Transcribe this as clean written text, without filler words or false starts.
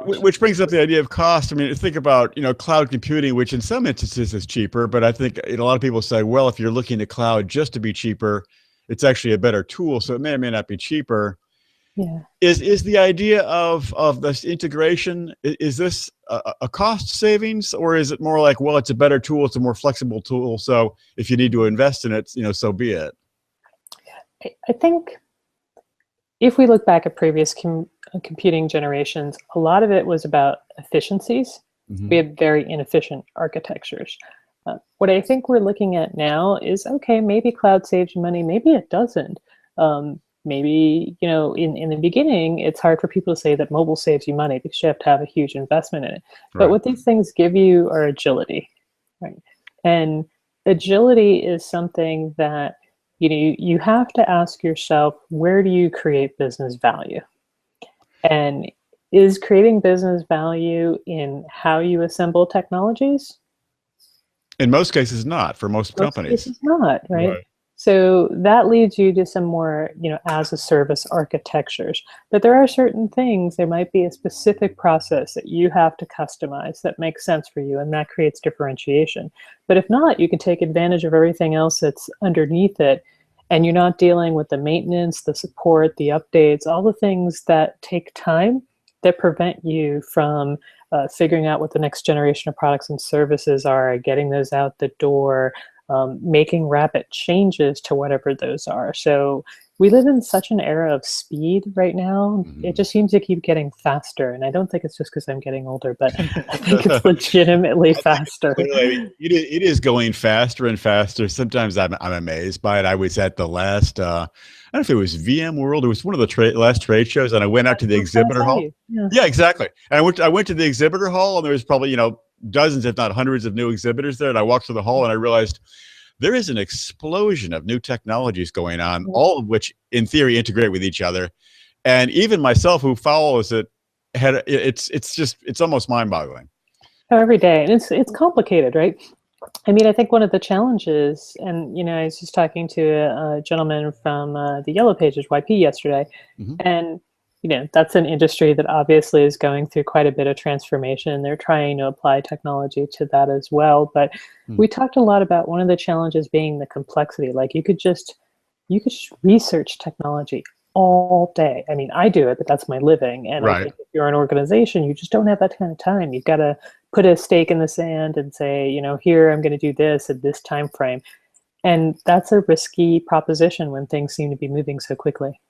Which brings up the idea of cost. I mean, think about, cloud computing, which in some instances is cheaper, but I think a lot of people say, well, if you're looking to cloud just to be cheaper, it's actually a better tool. So it may or may not be cheaper. Yeah. Is the idea of this integration, is this a cost savings, or is it more like, well, it's a better tool, it's a more flexible tool, so if you need to invest in it, so be it? I think if we look back at previous computing generations, a lot of it was about efficiencies. Mm-hmm. We had very inefficient architectures. What I think we're looking at now is, okay, maybe cloud saves you money, maybe it doesn't. Maybe, in the beginning, it's hard for people to say that mobile saves you money because you have to have a huge investment in it. Right. But what these things give you are agility, right? And agility is something that, you have to ask yourself, where do you create business value? And is creating business value in how you assemble technologies? In most cases, not for most companies. Most cases not, right? Right. So that leads you to some more, as a service architectures. But there are certain things, there might be a specific process that you have to customize that makes sense for you, and that creates differentiation. But if not, you can take advantage of everything else that's underneath it, and you're not dealing with the maintenance, the support, the updates, all the things that take time that prevent you from figuring out what the next generation of products and services are, getting those out the door, making rapid changes to whatever those are. So we live in such an era of speed right now. Mm-hmm. It just seems to keep getting faster. And I don't think it's just because I'm getting older, but I think it's legitimately faster. It is going faster and faster. Sometimes I'm amazed by it. I was at the last, I don't know if it was VMworld. It was one of the last trade shows, and I went out to the exhibitor hall. Yeah, exactly. And I went to the exhibitor hall, and there was probably, dozens, if not hundreds of new exhibitors there. And I walked through the hall and I realized there is an explosion of new technologies going on, all of which in theory integrate with each other. And even myself, who follows it, it's almost mind boggling. Every day. And it's complicated, right? I mean, I think one of the challenges, and, I was just talking to a gentleman from the Yellow Pages, YP, yesterday, mm-hmm. and that's an industry that obviously is going through quite a bit of transformation. They're trying to apply technology to that as well. But we talked a lot about one of the challenges being the complexity. Like you could just research technology all day. I mean, I do it, but that's my living. And right. I think if you're an organization, you just don't have that kind of time. You've got to put a stake in the sand and say, here, I'm going to do this at this time frame. And that's a risky proposition when things seem to be moving so quickly.